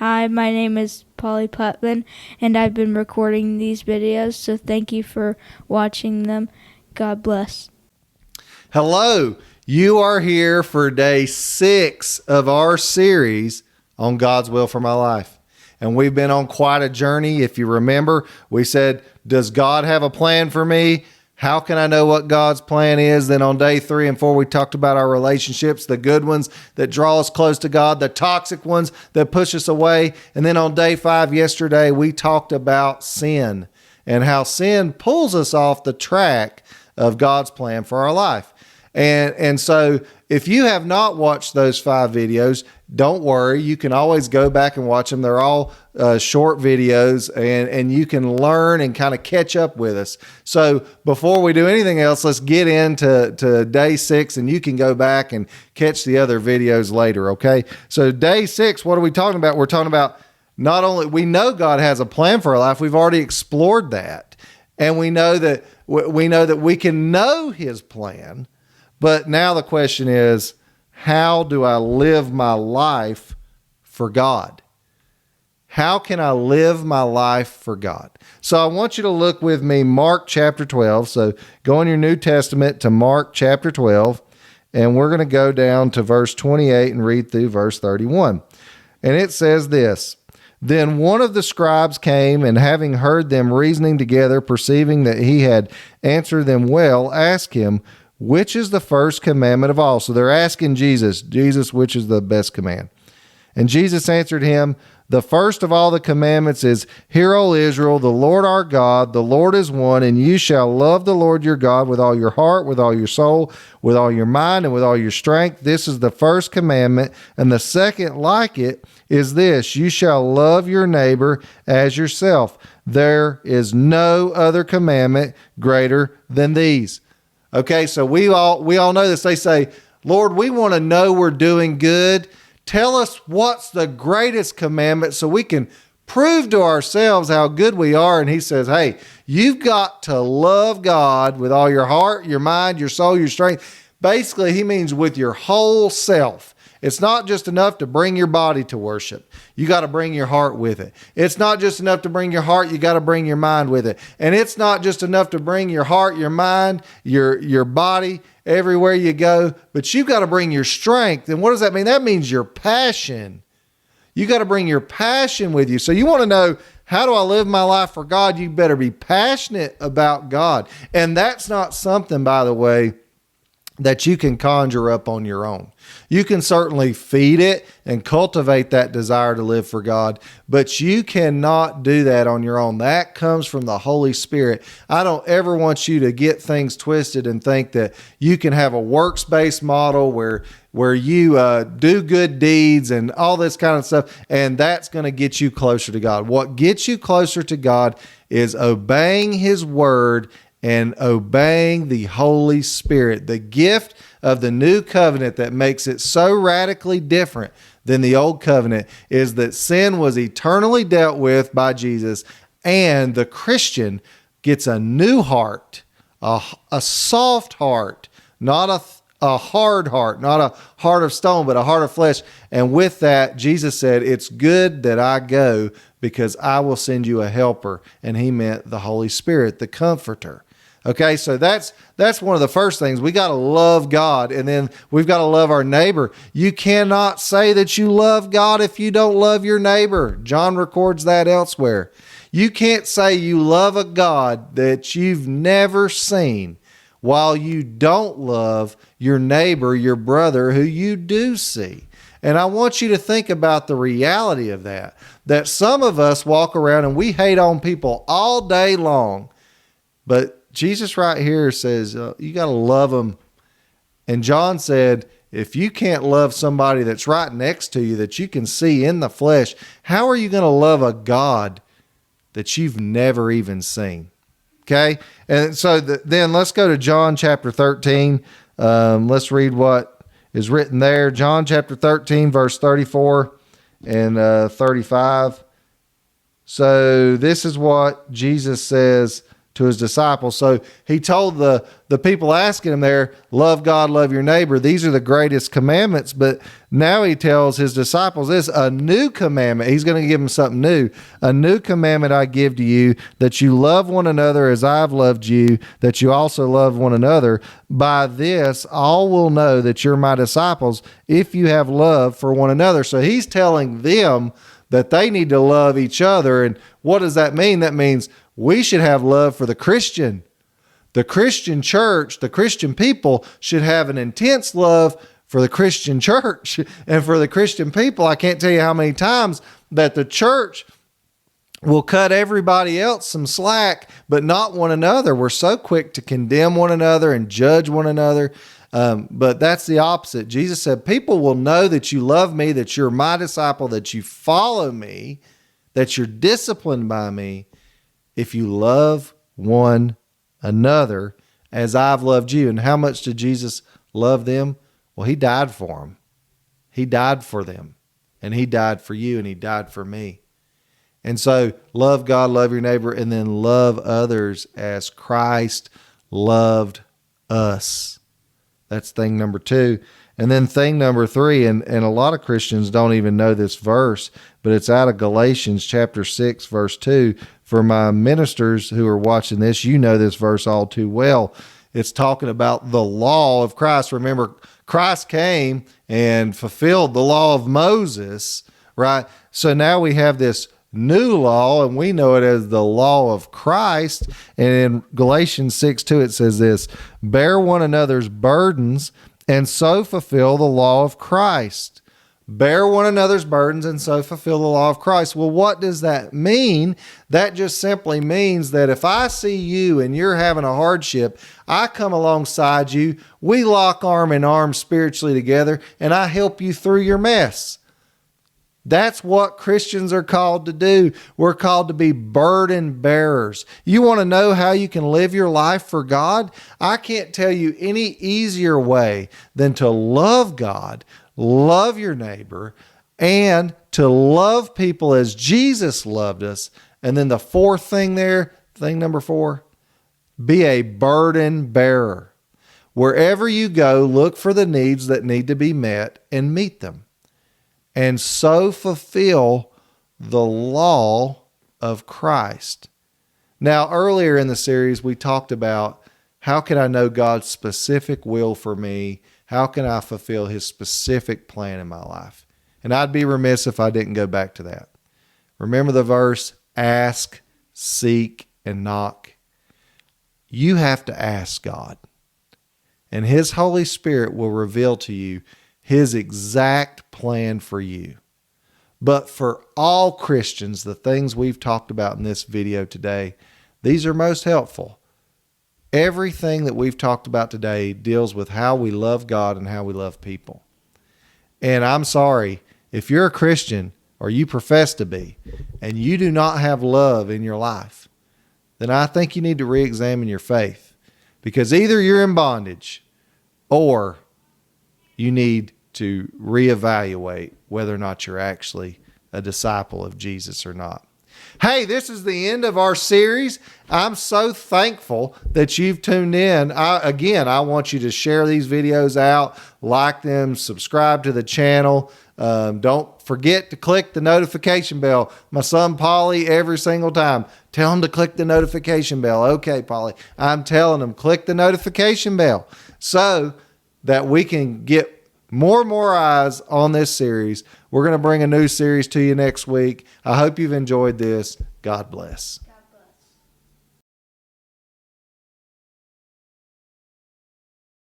Hi, my name is Putman, and I've been recording these videos, so thank you for watching them. God bless. Hello, you are here for day 6 of our series on God's will for my life. And we've been on quite a journey. If you remember, we said, does God have a plan for me? How can I know what God's plan is? Then on day 3 and 4, we talked about our relationships, the good ones that draw us close to God, the toxic ones that push us away. And then on day 5 yesterday, we talked about sin and how sin pulls us off the track of God's plan for our life. And so if you have not watched those 5 videos, don't worry. You can always go back and watch them. They're all short videos, and you can learn and kind of catch up with us. So before we do anything else, let's get into day 6, and you can go back and catch the other videos later, okay? So day 6, what are we talking about? We're talking about not only, we know God has a plan for our life. We've already explored that, and we know that we can know his plan. But now the question is, how do I live my life for God? How can I live my life for God? So I want you to look with me, Mark chapter 12. So go in your New Testament to Mark chapter 12, and we're going to go down to verse 28 and read through verse 31. And it says this: Then one of the scribes came, and having heard them reasoning together, perceiving that he had answered them well, asked him, which is the first commandment of all? So they're asking Jesus, which is the best command? And Jesus answered him, the first of all the commandments is, Hear, O Israel, the Lord our God, the Lord is one, and you shall love the Lord your God with all your heart, with all your soul, with all your mind, and with all your strength. This is the first commandment. And the second like it is this, you shall love your neighbor as yourself. There is no other commandment greater than these. Okay, so we all know this. They say, Lord, we want to know we're doing good. Tell us what's the greatest commandment so we can prove to ourselves how good we are. And he says, hey, you've got to love God with all your heart, your mind, your soul, your strength. Basically, he means with your whole self. It's not just enough to bring your body to worship. You got to bring your heart with it. It's not just enough to bring your heart. You got to bring your mind with it. And it's not just enough to bring your heart, your mind, your body everywhere you go, but you've got to bring your strength. And what does that mean? That means your passion. You got to bring your passion with you. So you want to know, how do I live my life for God? You better be passionate about God. And that's not something, by the way, that you can conjure up on your own. You can certainly feed it and cultivate that desire to live for God, but you cannot do that on your own. That comes from the Holy Spirit. I don't ever want you to get things twisted and think that you can have a works-based model where you do good deeds and all this kind of stuff, and that's going to get you closer to God. What gets you closer to God is obeying his word and obeying the Holy Spirit, the gift of the new covenant that makes it so radically different than the old covenant is that sin was eternally dealt with by Jesus, and the Christian gets a new heart, a soft heart, not a hard heart, not a heart of stone, but a heart of flesh. And with that, Jesus said, it's good that I go because I will send you a helper. And he meant the Holy Spirit, the comforter. Okay, so that's one of the first things. We got to love God, and then we've got to love our neighbor. You cannot say that you love God if you don't love your neighbor. John records that elsewhere. You can't say you love a God that you've never seen while you don't love your neighbor, your brother, who you do see. And I want you to think about the reality of that some of us walk around and we hate on people all day long, but Jesus right here says, you got to love them. And John said, if you can't love somebody that's right next to you that you can see in the flesh, how are you going to love a God that you've never even seen? Okay. And so then let's go to John chapter 13. Let's read what is written there. John chapter 13, verse 34 and 35. So this is what Jesus says to his disciples. So he told the people asking him there, love God, love your neighbor. These are the greatest commandments. But now he tells his disciples this, a new commandment. He's going to give them something new. A new commandment I give to you, that you love one another as I've loved you, that you also love one another. By this, all will know that you're my disciples if you have love for one another. So he's telling them that they need to love each other. And what does that mean? That means we should have love for the Christian. The Christian church, the Christian people should have an intense love for the Christian church and for the Christian people. I can't tell you how many times that the church will cut everybody else some slack, but not one another. We're so quick to condemn one another and judge one another. But that's the opposite. Jesus said, people will know that you love me, that you're my disciple, that you follow me, that you're disciplined by me, if you love one another as I've loved you. And how much did Jesus love them? Well, he died for them. He died for them. And he died for you, and he died for me. And so love God, love your neighbor, and then love others as Christ loved us. That's thing number 2. And then thing number 3, and a lot of Christians don't even know this verse, but it's out of Galatians chapter 6, verse 2. For my ministers who are watching this, you know this verse all too well. It's talking about the law of Christ. Remember, Christ came and fulfilled the law of Moses, right? So now we have this new law, and we know it as the law of Christ. And in Galatians 6:2, it says this, bear one another's burdens and so fulfill the law of Christ. Bear one another's burdens and so fulfill the law of Christ. Well, what does that mean? That just simply means that if I see you and you're having a hardship, I come alongside you, we lock arm in arm spiritually together, and I help you through your mess. That's what Christians are called to do. We're called to be burden bearers. You want to know how you can live your life for God? I can't tell you any easier way than to love God, love your neighbor, and to love people as Jesus loved us. And then the fourth thing there, thing number 4, be a burden bearer. Wherever you go, look for the needs that need to be met and meet them, and so fulfill the law of Christ. Now, earlier in the series, we talked about how can I know God's specific will for me? How can I fulfill his specific plan in my life? And I'd be remiss if I didn't go back to that. Remember the verse, ask, seek, and knock. You have to ask God, and his Holy Spirit will reveal to you his exact plan for you. But for all Christians, the things we've talked about in this video today, these are most helpful. Everything that we've talked about today deals with how we love God and how we love people. And I'm sorry, if you're a Christian or you profess to be, and you do not have love in your life, then I think you need to re-examine your faith. Because either you're in bondage or you need to reevaluate whether or not you're actually a disciple of Jesus or not. Hey, this is the end of our series. I'm so thankful that you've tuned in. I want you to share these videos out, like them, subscribe to the channel. Don't forget to click the notification bell. My son, Polly, every single time, tell him to click the notification bell. Okay, Polly, I'm telling him, click the notification bell so that we can get more and more eyes on this series. We're going to bring a new series to you next week. I hope you've enjoyed this. God bless.